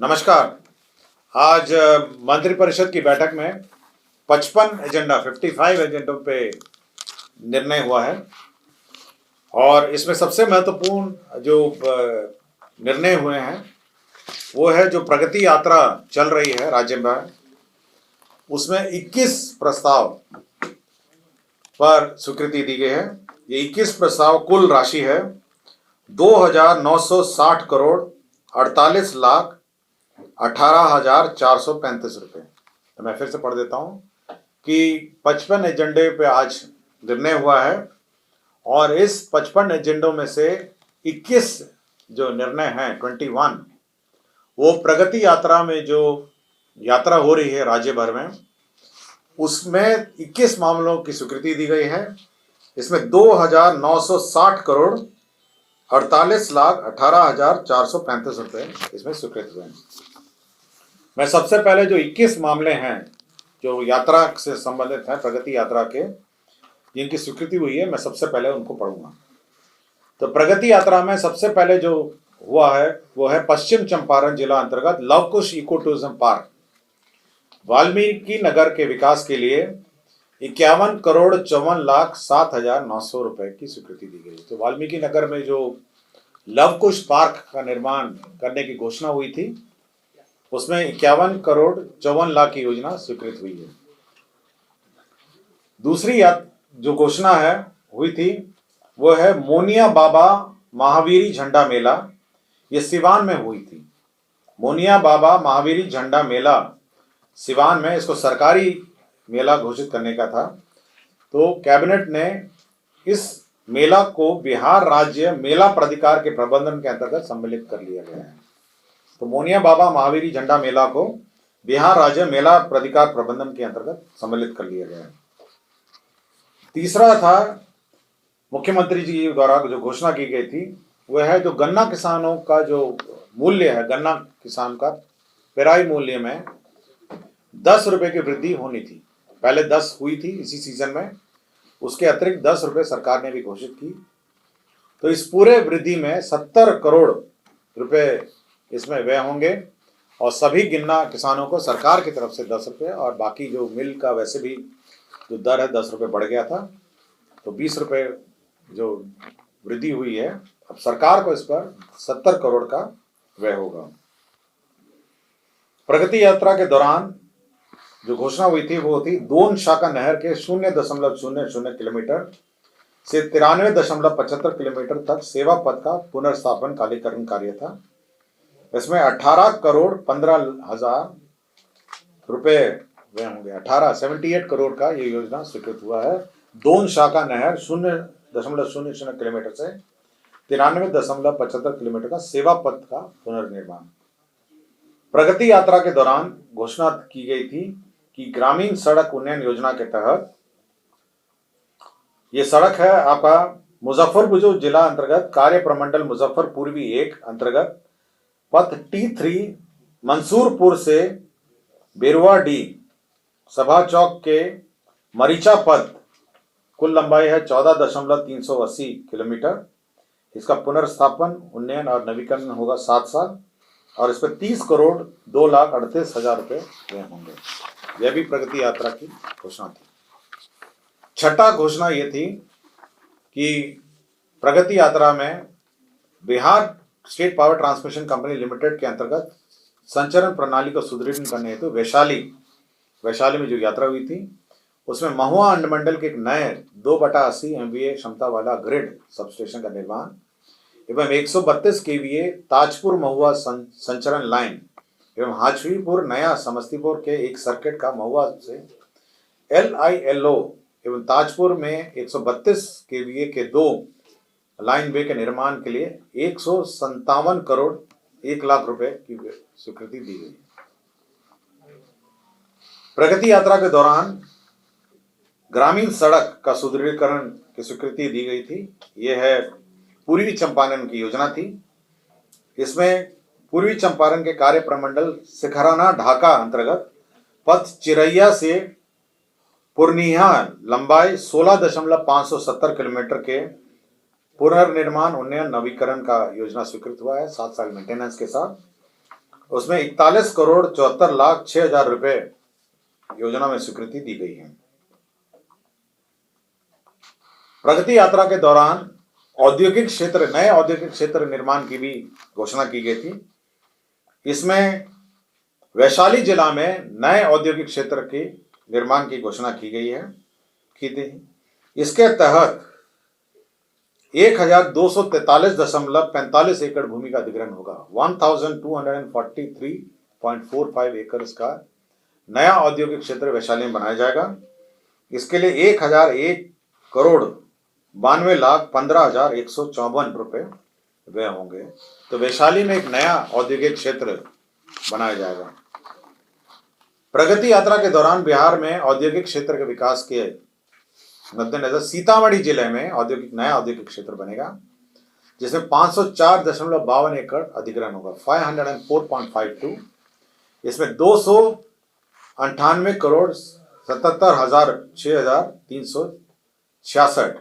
नमस्कार। आज मंत्रिपरिषद की बैठक में 55 एजेंडों पे निर्णय हुआ है और इसमें सबसे महत्वपूर्ण जो निर्णय हुए हैं वो है जो प्रगति यात्रा चल रही है राज्य में, उसमें 21 प्रस्ताव पर स्वीकृति दी गई है। ये 21 प्रस्ताव कुल राशि है 2,960 करोड़ 48 लाख 18,435 रुपये। तो मैं फिर से पढ़ देता हूँ कि 55 एजेंडे पे आज निर्णय हुआ है और इस 55 एजेंडों में से 21 जो निर्णय हैं 21 वो प्रगति यात्रा में जो यात्रा हो रही है राज्य भर में, उसमें 21 मामलों की स्वीकृति दी गई है। इसमें 2,960 करोड़ 48 लाख 18,435 रुपये इसमें स्वीकृत हुए हैं। मैं सबसे पहले जो 21 मामले हैं जो यात्रा से संबंधित हैं, प्रगति यात्रा के, जिनकी स्वीकृति हुई है, मैं सबसे पहले उनको पढ़ूंगा। तो प्रगति यात्रा में सबसे पहले जो हुआ है वो है पश्चिम चंपारण जिला अंतर्गत Lavkush eco tourism park Valmiki Nagar के विकास के लिए 51 करोड़ 54 लाख 7,900 रुपए की स्वीकृति दी गई। तो वाल्मीकि नगर में जो लवकुश पार्क का निर्माण करने की घोषणा हुई थी, उसमें 51 करोड़ 54 लाख की योजना स्वीकृत हुई है। दूसरी जो घोषणा है हुई थी वो है मोनिया बाबा महावीरी झंडा मेला। ये सिवान में हुई थी। मोनिया बाबा महावीरी झंडा मेला सिवान में, इसको सरकारी मेला घोषित करने का था। तो कैबिनेट ने इस मेला को बिहार राज्य मेला प्राधिकार के प्रबंधन के अंतर्गत सम्मिलित कर लिया गया है। तो मोनिया बाबा महावीरी झंडा मेला को बिहार राज्य मेला प्राधिकार प्रबंधन के अंतर्गत सम्मिलित कर लिया गया है। तीसरा था मुख्यमंत्री जी द्वारा जो घोषणा की गई थी वह है जो गन्ना किसानों का जो मूल्य है, गन्ना किसान का पेराई मूल्य में 10 रुपए की वृद्धि होनी थी। पहले 10 हुई थी इसी सीजन में, उसके अतिरिक्त 10 रुपए सरकार ने भी घोषित की। तो इस पूरे वृद्धि में 70 करोड़ रुपए इसमें व्यय होंगे और सभी गन्ना किसानों को सरकार की तरफ से 10 रुपये और बाकी जो मिल का वैसे भी जो दर है 10 रुपये बढ़ गया था, तो 20 रुपये जो वृद्धि हुई है, अब सरकार को इस पर 70 करोड़ का व्यय होगा। प्रगति यात्रा के दौरान जो घोषणा हुई थी वो थी दोन शाखा नहर के 0.00 किलोमीटर से 93.75 किलोमीटर तक सेवा पथ का पुनर्स्थापन कालीकरण कार्य था। इसमें 18 करोड़ 15,000 रुपए व्यय होंगे। 78 करोड़ का ये योजना स्वीकृत हुआ है। दोन शाखा नहर 0.00 किलोमीटर से 93.75 किलोमीटर का सेवा पथ का पुनर्निर्माण। प्रगति यात्रा के दौरान घोषणा की गई थी कि ग्रामीण सड़क उन्नयन योजना के तहत ये सड़क है आपका मुजफ्फरपुर जो जिला अंतर्गत कार्य प्रमंडल मुजफ्फर पूर्वी 1 अंतर्गत पथ T3 मंसूरपुर से बेरुआ डी सभा चौक के मरीचा पथ, कुल लंबाई है 14.380 किलोमीटर। इसका पुनर्स्थापन, उन्नयन और नवीकरण होगा 7 साल और इस पर 30 करोड़ 2,38,000 रुपये व्यय होंगे। यह भी प्रगति यात्रा की घोषणा थी। छठा घोषणा ये थी कि प्रगति यात्रा में Bihar state power transmission company limited के अंतर्गत संचरण प्रणाली को सुदृढ़ करने हेतु वैशाली में जो यात्रा हुई थी उसमें महुआ अंडमंडल के एक नए 2/80 MVA क्षमता वाला ग्रिड सबस्टेशन का निर्माण एवं 132 KVA ताजपुर महुआ संचरण लाइन एवं हाजवीपुर नया समस्तीपुर के एक सर्किट का महुआ से LILO एवं ताजपुर में 132 KVA के 2 लाइन वे के निर्माण के लिए 157 करोड़ 1 लाख रुपए की स्वीकृति दी गई। प्रगति यात्रा के दौरान ग्रामीण सड़क का सुदृढ़ीकरण की स्वीकृति दी गई थी। यह है पूर्वी चंपारण की योजना थी। इसमें पूर्वी चंपारण के कार्य प्रमंडल सिखराना ढाका अंतर्गत पथ चिरैया से पूर्णिया लंबाई 16.570 किलोमीटर के पुनर्निर्माण उन्नयन नवीकरण का योजना स्वीकृत हुआ है 7 साल मेंटेनेंस के साथ। उसमें 41,74,06,000 रुपए योजना में स्वीकृति दी गई है। प्रगति यात्रा के दौरान औद्योगिक क्षेत्र, नए औद्योगिक क्षेत्र निर्माण की भी घोषणा की गई थी। इसमें वैशाली जिला में नए औद्योगिक क्षेत्र के निर्माण की घोषणा की गई है की थी। इसके तहत 1243.45 एकड़ भूमि का अधिग्रहण होगा। 1243.45 एकड़ का नया औद्योगिक क्षेत्र वैशाली में बनाया जाएगा। इसके लिए 1,01,92,15,154 रुपए व्यय होंगे। तो वैशाली में एक नया औद्योगिक क्षेत्र बनाया जाएगा। प्रगति यात्रा के दौरान बिहार में औद्योगिक क्षेत्र के विकास के मद्देनजर सीतामढ़ी जिले में नया औद्योगिक क्षेत्र बनेगा, जिसमें 504.52 एकड़ अधिग्रहण होगा, 504.52। इसमें 298 करोड़ 77,06,366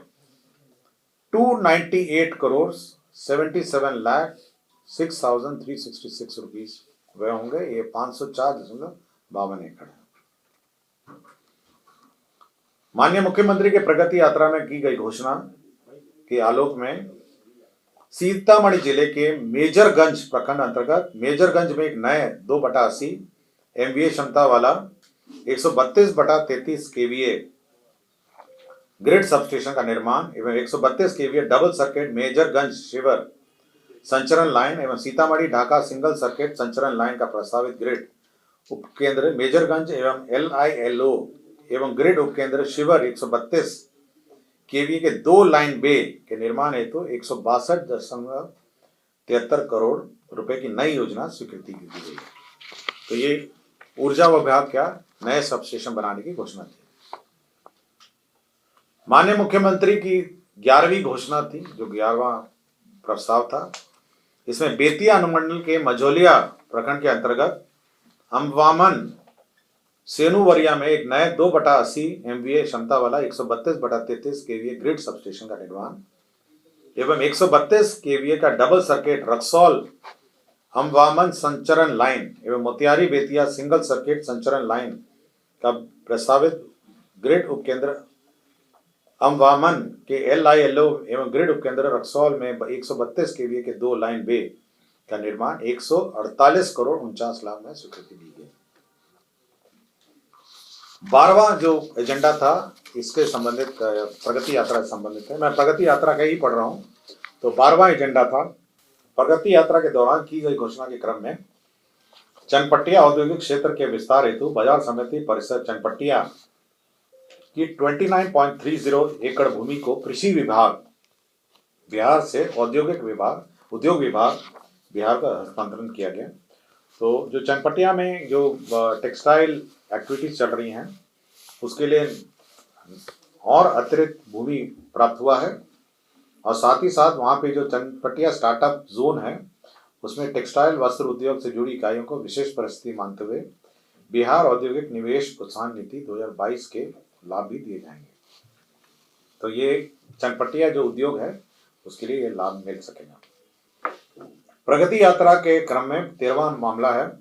298 करोड़ 77,06,366 रुपीज वह होंगे। ये 504.52 एकड़ है। माननीय मुख्यमंत्री के प्रगति यात्रा में की गई घोषणा के आलोक में सीतामढ़ी जिले के मेजरगंज प्रखंड अंतर्गत मेजरगंज में एक नए 2/80 MVA क्षमता वाला 132/33 KVA ग्रिड सबस्टेशन का निर्माण एवं 132 KVA डबल सर्किट मेजरगंज शिवर संचरण लाइन एवं सीतामढ़ी ढाका सिंगल सर्किट संचरण लाइन का प्रस्तावित ग्रिड उपकेंद्र मेजरगंज एवं LILO एवं ग्रिड उपकेंद्र शिवर 132 KVA के 2 लाइन बे के निर्माण हेतु 162.73 करोड़ रुपए की नई योजना स्वीकृति की गई है। तो ये ऊर्जा विभाग का नए सबस्टेशन बनाने की घोषणा थी। माननीय मुख्यमंत्री की 11वीं घोषणा थी, जो 11वां प्रस्ताव था। इसमें बेतिया अनुमंडल के मझौलिया प्रखंड के अंतर्गत अम्बावन सेनुवरिया में एक नए 2/80 MVA क्षमता वाला 132/33 KVA ग्रिड सबस्टेशन का निर्माण एवं 132 KVA का डबल सर्किट रक्सौल अम्बावन संचरण लाइन एवं मोतिहारी बेतिया सिंगल सर्किट संचरण लाइन का प्रस्तावित ग्रिड उपकेंद्र अम्बावन के LILO एवं ग्रिड उपकेंद्र रक्सौल में 132 KVA के 2 लाइन बे का निर्माण 148,49,00,000 में स्वीकृति दी गई। 12वां जो एजेंडा था इसके संबंधित प्रगति यात्रा से संबंधित है। मैं प्रगति यात्रा का ही पढ़ रहा हूं। तो 12वां एजेंडा था प्रगति यात्रा के दौरान की गई घोषणा के क्रम में चनपटिया औद्योगिक क्षेत्र के विस्तार हेतु बाजार समिति परिसर चनपटिया की 29.30 एकड़ भूमि को कृषि विभाग बिहार से उद्योग विभाग बिहार का हस्तांतरण किया गया। तो जो चनपटिया में जो टेक्सटाइल एक्टिविटीज चल रही हैं उसके लिए और अतिरिक्त भूमि प्राप्त हुआ है और साथ ही साथ वहाँ पे जो चनपटिया स्टार्टअप जोन है उसमें टेक्सटाइल वस्त्र उद्योग से जुड़ी इकाइयों को विशेष परिस्थिति मानते हुए बिहार औद्योगिक निवेश प्रोत्साहन नीति 2022 के लाभ भी दिए जाएंगे। तो ये चनपटिया जो उद्योग है उसके लिए ये लाभ मिल सकेगा। प्रगति यात्रा के क्रम में 13वां मामला है,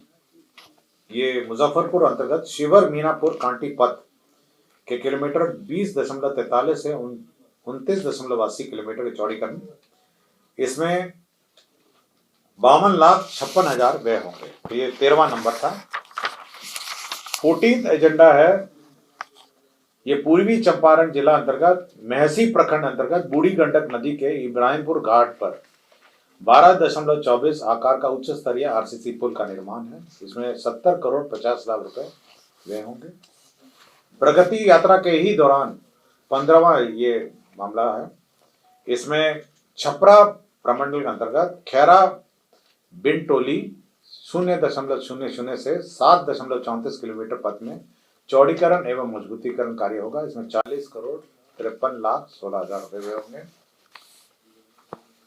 ये मुजफ्फरपुर अंतर्गत शिवर मीनापुर कांटी पथ के किलोमीटर 20.43 से 29.80 किलोमीटर के चौड़ीकरण। इसमें 52,56,000 व्यय होंगे। तो ये 13वां नंबर था। 14th एजेंडा है, ये पूर्वी चंपारण जिला अंतर्गत मेहसी प्रखंड अंतर्गत बूढ़ी गंडक नदी के इब्राहिमपुर घाट पर 12.24 आकार का उच्च स्तरीय RCC पुल का निर्माण है। इसमें 70,50,00,000 रुपए व्यय होंगे। प्रगति यात्रा के ही दौरान 15वां ये मामला है, इसमें छपरा प्रमंडल के अंतर्गत खैरा बिनटोली 0.00 से 7.34 किलोमीटर पथ में चौड़ीकरण एवं मजबूतीकरण कार्य होगा। इसमें 40,53,16,000 रुपए व्यय होंगे।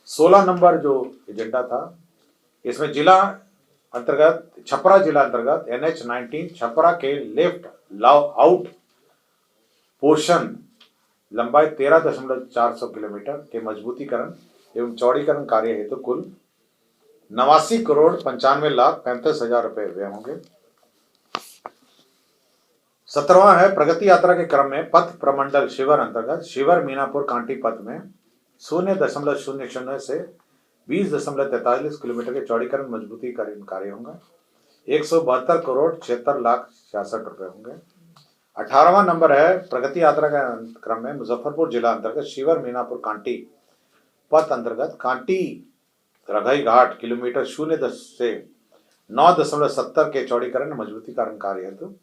16 नंबर जो एजेंडा था इसमें जिला अंतर्गत छपरा जिला अंतर्गत NH-19 छपरा के लेफ्ट आउट पोर्शन लंबाई 13.4 किलोमीटर के मजबूतीकरण एवं चौड़ीकरण कार्य हेतु कुल 89,95,35,35,000 रुपए व्यय होंगे। 17वां है प्रगति यात्रा के क्रम में पथ प्रमंडल शिवर अंतर्गत शिवर मीनापुर कांटी पथ में 0.00 से 20.43 किलोमीटर के चौड़ीकरण मजबूतीकरण कार्य होगा। 172,76,66,66 रुपए होंगे। 18वां नंबर है प्रगति यात्रा के क्रम में मुजफ्फरपुर जिला अंतर्गत शिवर मीनापुर कांटी पथ अंतर्गत कांटी रघई घाट किलोमीटर 0 से 9.70 के चौड़ीकरण मजबूतीकरण कार्य हेतु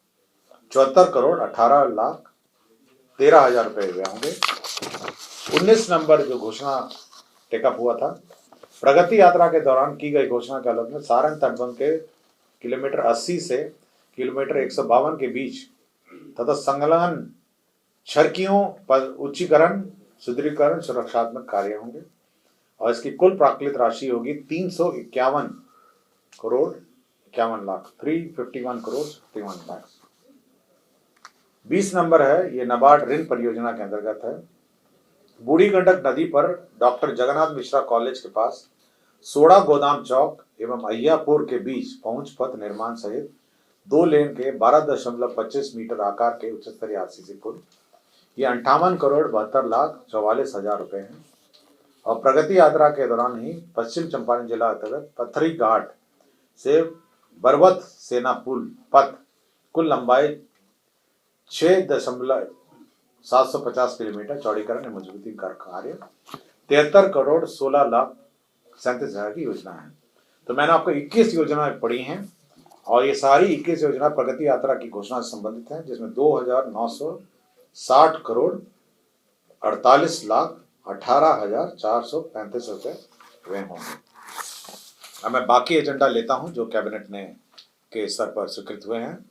74,18,13,000 रुपए व्यय होंगे। 19 नंबर जो घोषणा टेकअप हुआ था प्रगति यात्रा के दौरान की गई घोषणा के आलोक में सारण तटबंध के किलोमीटर 80 से किलोमीटर 152 के बीच तथा संलग्न छरकियों पर उच्चीकरण सुदृढ़ीकरण सुरक्षात्मक कार्य होंगे और इसकी कुल प्राकृतिक राशि होगी 351,51,51,00,000 351 करोड़ 51 लाख। 20 नंबर है ये नाबार्ड ऋण परियोजना के अंतर्गत है। बूढ़ी गंडक नदी पर डॉक्टर जगन्नाथ मिश्रा कॉलेज के पास सोड़ा गोदाम चौक एवं अय्यापुर के बीच पहुंच पथ निर्माण सहित 2 लेन के 12.25 मीटर आकार के उच्च स्तरीय आरसीसी पुल ये 58,72,44,000 रुपए हैं और प्रगति यात्रा के दौरान ही पश्चिम चंपारण जिला अंतर्गत पथरी घाट से बरवत सेना पुल पथ कुल लंबाई 6.750 किलोमीटर चौड़ीकरण एवं मजबूती कार्य 73,16,37,000 की योजना है। तो मैंने आपको 21 योजनाएं पढ़ी हैं और ये सारी 21 योजना प्रगति यात्रा की घोषणा से संबंधित है जिसमें 2,960 करोड़ 48,18,435 रुपए व्यय होंगे। अब मैं बाकी एजेंडा लेता हूं जो कैबिनेट ने के स्तर पर स्वीकृत हुए हैं।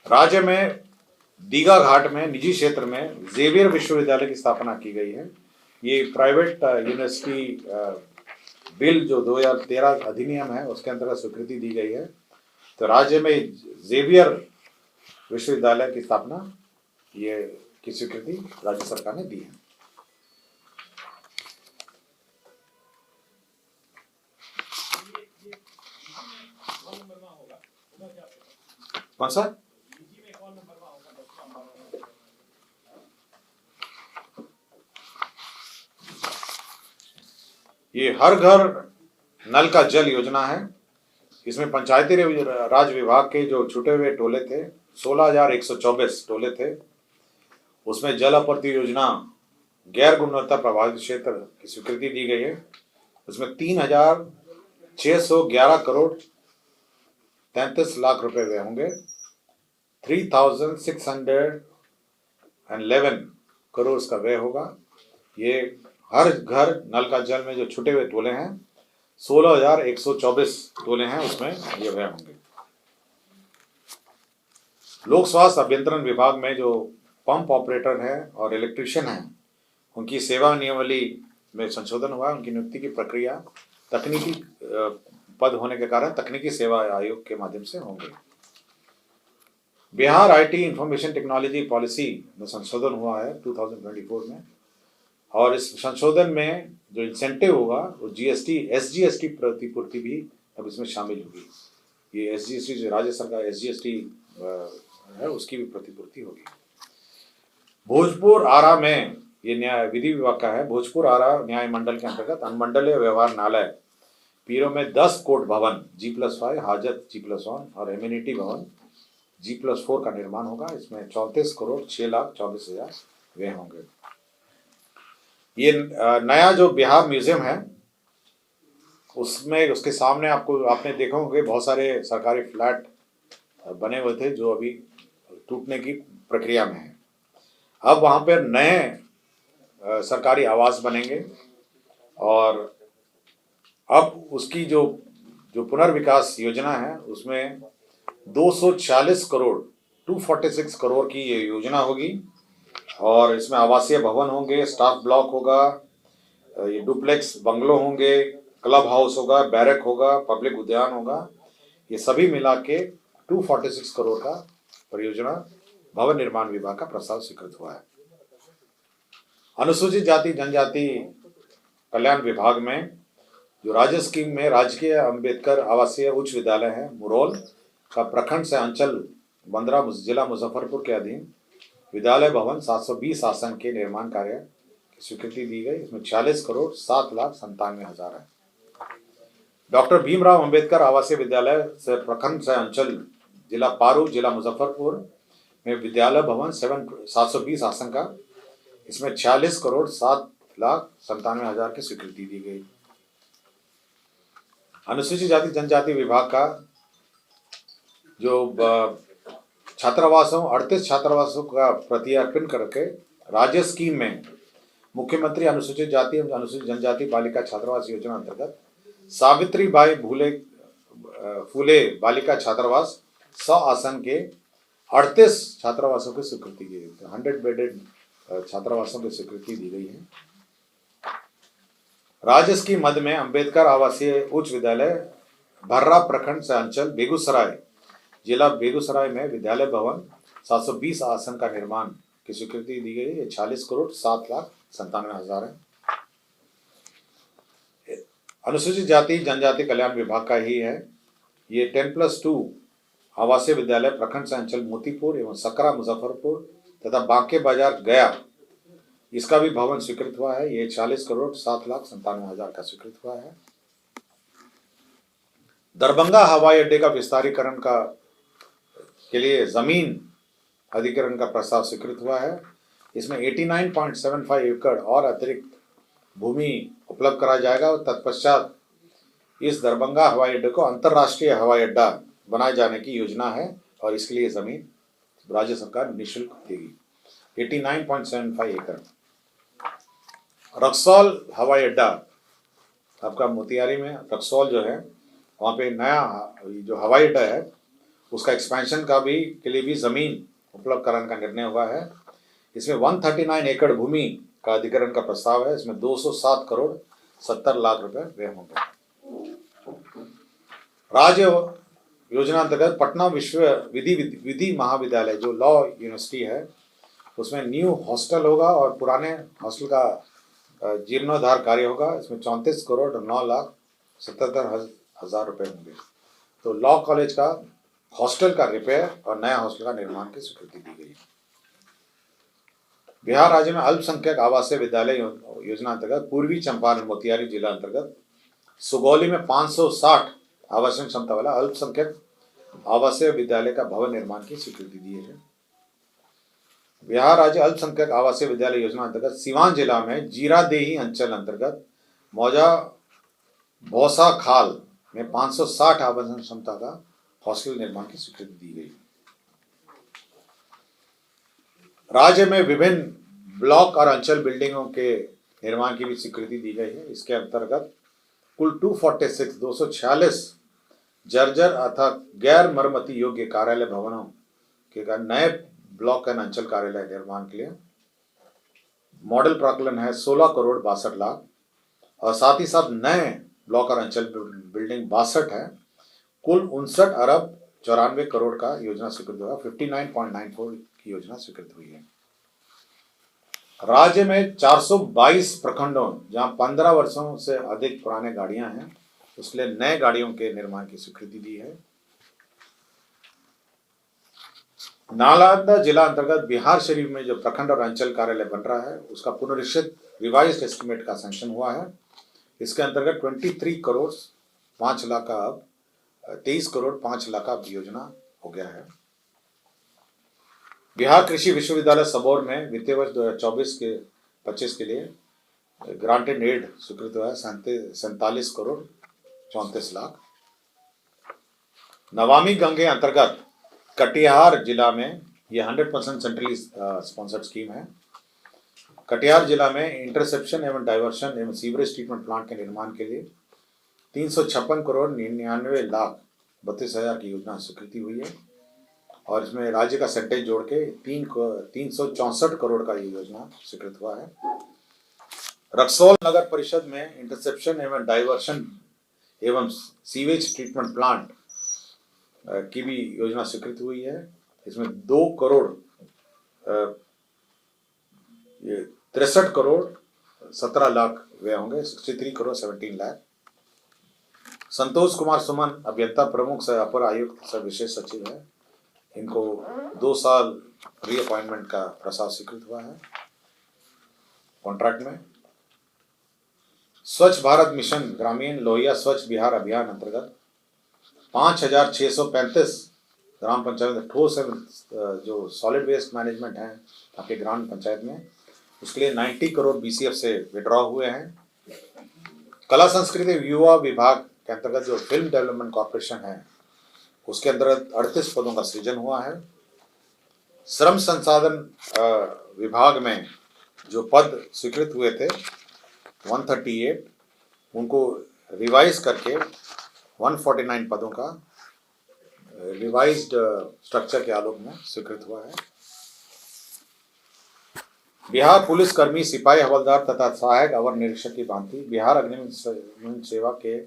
राज्य में दीघा घाट में निजी क्षेत्र में जेवियर विश्वविद्यालय की स्थापना की गई है। ये प्राइवेट यूनिवर्सिटी बिल जो 2013 अधिनियम है उसके अंतर्गत स्वीकृति दी गई है। तो राज्य में जेवियर विश्वविद्यालय की स्थापना ये की स्वीकृति राज्य सरकार ने दी है। कौन सा ये हर घर नल का जल योजना है। इसमें पंचायती राज विभाग के जो छूटे हुए टोले थे 16,124 टोले थे उसमें जल आपूर्ति योजना गैर गुणवत्ता प्रभावित क्षेत्र की स्वीकृति दी गई है। उसमें 3,611 करोड़ 33 लाख रुपए व्यय होंगे। 3,611 करोड़ का व्यय होगा। ये हर घर नल का जल में जो छूटे हुए टोले हैं 16,124 टोले हैं उसमें ये व्यय होंगे। लोक स्वास्थ्य अभियंत्रण विभाग में जो पंप ऑपरेटर है और इलेक्ट्रीशियन है उनकी सेवा नियमावली में संशोधन हुआ। उनकी नियुक्ति की प्रक्रिया तकनीकी पद होने के कारण तकनीकी सेवा आयोग के माध्यम से होंगे। Bihar IT information technology policy में संशोधन हुआ है 2024 में और इस संशोधन में जो इंसेंटिव होगा वो जीएसटी एसजीएसटी प्रतिपूर्ति भी अब इसमें शामिल होगी। ये एसजीएसटी जो राज्य सरकार एसजीएसटी है उसकी भी प्रतिपूर्ति होगी। भोजपुर आरा में ये न्याय विधि विभाग का है। भोजपुर आरा न्याय मंडल के अंतर्गत अनुमंडलीय व्यवहार न्यायालय पीरो में 10 कोर्ट भवन G+5 हाजत G+1 और एम्यूनिटी भवन G+4 का निर्माण होगा। इसमें 34 करोड़ 6,24,000 व्यय होंगे। ये नया जो बिहार म्यूजियम है उसमें उसके सामने आपने देखा होंगे बहुत सारे सरकारी फ्लैट बने हुए थे जो अभी टूटने की प्रक्रिया में है। अब वहाँ पर नए सरकारी आवास बनेंगे और अब उसकी जो पुनर्विकास योजना है उसमें 246 करोड़ 246 करोड़ की ये योजना होगी और इसमें आवासीय भवन होंगे, स्टाफ ब्लॉक होगा, ये डुप्लेक्स बंगलो होंगे, क्लब हाउस होगा, बैरक होगा, पब्लिक उद्यान होगा। ये सभी मिला के 246 करोड़ का परियोजना भवन निर्माण विभाग का प्रस्ताव स्वीकृत हुआ है। अनुसूचित जाति जनजाति कल्याण विभाग में जो राज्य स्कीम में राजकीय अंबेडकर आवासीय उच्च विद्यालय है मुरौल का प्रखंड से अंचल 15 जिला मुजफ्फरपुर के अधीन विद्यालय भवन 720 आसन के निर्माण कार्य की स्वीकृति दी गई। इसमें 46,07,97,000 है। डॉक्टर भीमराव अंबेडकर आवासीय विद्यालय से प्रखंड से अंचल जिला पारू जिला मुजफ्फरपुर में विद्यालय भवन 720 आसन का, इसमें 46,07,97,000 की स्वीकृति दी गई। अनुसूचित जाति जनजाति विभाग का जो छात्रावासों 38 छात्रावासों का प्रत्यर्पण करके राज्य स्कीम में मुख्यमंत्री अनुसूचित जाति एवं अनुसूचित जनजाति बालिका छात्रावास योजना अंतर्गत सावित्रीबाई फूले बालिका छात्रावास 100 आसन के 38 छात्रावासों की स्वीकृति दी गई। 100 बेडेड छात्रावासों की स्वीकृति दी गई है। राज्य स्कीम मद में अंबेडकर आवासीय उच्च विद्यालय भर्रा प्रखंड से अंचल बेगूसराय जिला बेगूसराय में विद्यालय भवन 720 आसन का निर्माण की स्वीकृति दी गई है। 40,07,97,000 है। अनुसूचित जाति जनजाति कल्याण विभाग का ही है। ये 10+2 आवासीय विद्यालय प्रखंड से अंचल मोतीपुर एवं सकरा मुजफ्फरपुर तथा बांके बाजार गया, इसका भी भवन स्वीकृत हुआ है। ये 40,07,97,000 का स्वीकृत हुआ है। दरभंगा हवाई अड्डे का विस्तारीकरण के लिए जमीन अधिग्रहण का प्रस्ताव स्वीकृत हुआ है। इसमें 89.75 एकड़ और अतिरिक्त भूमि उपलब्ध कराया जाएगा और तत्पश्चात इस दरभंगा हवाई अड्डे को अंतर्राष्ट्रीय हवाई अड्डा बनाए जाने की योजना है और इसके लिए जमीन राज्य सरकार निःशुल्क देगी। 89.75 एकड़। रक्सौल हवाई अड्डा आपका मोतिहारी में रक्सौल जो है, वहाँ पे नया जो हवाई अड्डा है उसका एक्सपेंशन के लिए भी जमीन उपलब्ध कराने का निर्णय हुआ है। इसमें 139 एकड़ भूमि का अधिग्रहण का प्रस्ताव है। इसमें 207,70,00,000 रुपए व्यय होंगे। राज्य योजना अंतर्गत पटना विश्व विधि महाविद्यालय जो लॉ यूनिवर्सिटी है उसमें न्यू हॉस्टल होगा और पुराने हॉस्टल का जीर्णोद्धार कार्य होगा। इसमें 34,09,77,000 रुपए होंगे। तो लॉ कॉलेज का हॉस्टल का रिपेयर और नया हॉस्टल का निर्माण की स्वीकृति दी गई। बिहार राज्य में अल्पसंख्यक आवासीय विद्यालय योजना अंतर्गत पूर्वी चंपारण मोतिहारी जिला अंतर्गत सुगौली में 560 आवासीय क्षमता वाला अल्पसंख्यक आवासीय विद्यालय का भवन निर्माण की स्वीकृति दी है। बिहार राज्य अल्पसंख्यक आवासीय विद्यालय योजना अंतर्गत सिवान जिला में जीरादेही अंचल अंतर्गत मौजा भौसा खाल में 560 आवासीय क्षमता का हॉस्टल निर्माण की स्वीकृति दी गई। राज्य में विभिन्न ब्लॉक और अंचल बिल्डिंगों के निर्माण की भी स्वीकृति दी गई है। इसके अंतर्गत कुल 246 जर्जर अथवा गैर मरम्मती योग्य कार्यालय भवनों के नए ब्लॉक एंड अंचल कार्यालय निर्माण के लिए मॉडल प्राकलन है 16,62,00,000 और साथ ही साथ नए ब्लॉक और अंचल बिल्डिंग 62 है। कुल 59,94 करोड़ का योजना स्वीकृत हुआ। 59.94 की योजना स्वीकृत हुई है। राज्य में 422 प्रखंडों जहां 15 वर्षों से अधिक पुराने गाड़ियां हैं उसके लिए नए गाड़ियों के निर्माण की स्वीकृति दी है। नालंदा जिला अंतर्गत बिहार शरीफ में जो प्रखंड और अंचल कार्यालय बन रहा है उसका पुनरीक्षित रिवाइज्ड एस्टिमेट का सैंक्शन हुआ है। इसके अंतर्गत 23 करोड़ 5 लाख का अब 23 करोड़ 5 लाख का योजना हो गया है। बिहार कृषि विश्वविद्यालय सबौर में वित्तीय वर्ष 2024-25 के लिए ग्रांटेड एड स्वीकृत हुआ है 47 करोड़ 34 लाख। नमामि गंगे अंतर्गत कटिहार जिला में यह 100% सेंट्रली स्पॉन्सर्ड स्कीम है। कटिहार जिला में इंटरसेप्शन एवं डाइवर्शन एवं सीवरेज ट्रीटमेंट प्लांट के निर्माण के लिए 356 करोड़ 99,32,000 की योजना स्वीकृति हुई है और इसमें राज्य का सेंटेज जोड़ के 364 करोड़ का ये योजना स्वीकृत हुआ है। रक्सौल नगर परिषद में इंटरसेप्शन एवं डाइवर्शन एवं सीवेज ट्रीटमेंट प्लांट की भी योजना स्वीकृत हुई है। इसमें 2 करोड़ ये 63 करोड़ 17 लाख व्यय होंगे, 63 करोड़ 17 लाख। संतोष कुमार सुमन अभियंता प्रमुख सह अपर आयुक्त सह विशेष सचिव है, इनको 2 साल रीअपॉइंटमेंट का प्रस्ताव स्वीकृत हुआ है कॉन्ट्रैक्ट में। स्वच्छ भारत मिशन ग्रामीण लोहिया स्वच्छ बिहार अभियान अंतर्गत 5,635 ग्राम पंचायत में ठोस जो सॉलिड वेस्ट मैनेजमेंट है आपके ग्राम पंचायत में, उसके लिए 90 करोड़ BCF से विड्रॉ हुए हैं। कला संस्कृति युवा विभाग के अंतर्गत जो फिल्म डेवलपमेंट कॉर्पोरेशन है उसके अंतर्गत 38 पदों का सृजन हुआ है। श्रम संसाधन विभाग में जो पद स्वीकृत हुए थे 138, उनको रिवाइज करके 149 पदों का रिवाइज्ड स्ट्रक्चर के आलोक में स्वीकृत हुआ है। बिहार पुलिस कर्मी सिपाही हवलदार तथा सहायक अवर निरीक्षक की भांति बिहार अग्निशमन सेवा के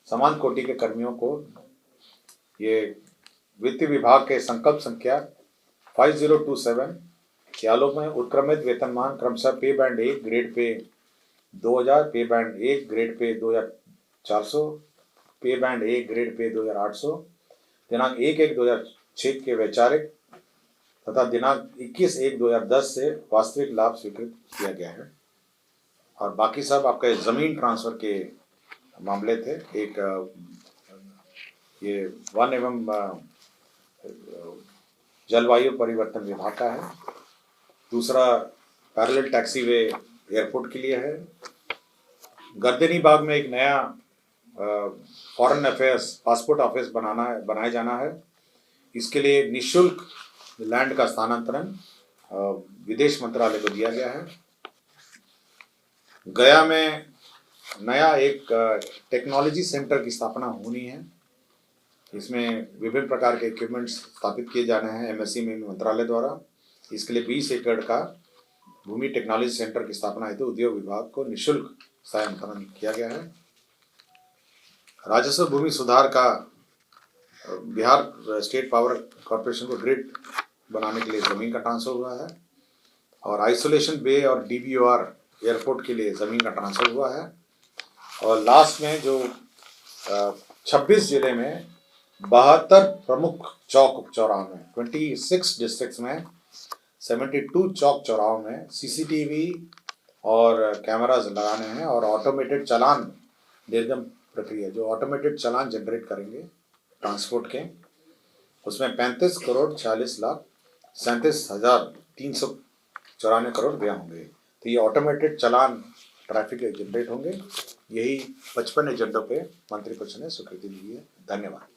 समान कोटि के कर्मियों को ये वित्त विभाग के संकल्प संख्या 5027 के आलोक में उत्क्रमित वेतनमान क्रमशः पे बैंड 1 ग्रेड पे 2000, पे बैंड 1 ग्रेड पे 2400, पे बैंड 1 ग्रेड पे 2800 दिनांक 1/1/2006 के वैचारिक तथा दिनांक 21/1/2010 से वास्तविक लाभ स्वीकृत किया गया है। और बाकी सब आपके जमीन ट्रांसफर के मामले थे। एक ये वन एवं जलवायु परिवर्तन विभाग का है, दूसरा पैरेलल टैक्सीवे एयरपोर्ट के लिए है। गर्दनी बाग में एक नया फॉरेन अफेयर्स पासपोर्ट ऑफिस बनाया जाना है। इसके लिए निःशुल्क लैंड का स्थानांतरण विदेश मंत्रालय को दिया गया है। गया में नया एक टेक्नोलॉजी सेंटर की स्थापना होनी है। इसमें विभिन्न प्रकार के इक्विपमेंट्स स्थापित किए जाने हैं MSC मंत्रालय द्वारा। इसके लिए 20 एकड़ का भूमि टेक्नोलॉजी सेंटर की स्थापना हेतु उद्योग विभाग को निःशुल्क स्थानांतरण किया गया है। राजस्व भूमि सुधार का बिहार स्टेट पावर कॉर्पोरेशन को ग्रिड बनाने के लिए जमीन का ट्रांसफर हुआ है। और आइसोलेशन बे और DBOR एयरपोर्ट के लिए जमीन का ट्रांसफर हुआ है। और लास्ट में जो 26 जिले में 72 प्रमुख चौक चौराहों में 26 डिस्ट्रिक्ट्स में 72 चौक चौराहों में CCTV और कैमराज लगाने हैं। और ऑटोमेटेड चालान निर्गम प्रक्रिया जो ऑटोमेटेड चालान जनरेट करेंगे ट्रांसपोर्ट के, उसमें 35 करोड़ 40 लाख 37,394 करोड़ व्यय होंगे। तो ये ऑटोमेटेड चालान ट्रैफिक जनरेट होंगे। यही 55 एजेंडों पे मंत्रिपरिषद ने स्वीकृति दी है। धन्यवाद।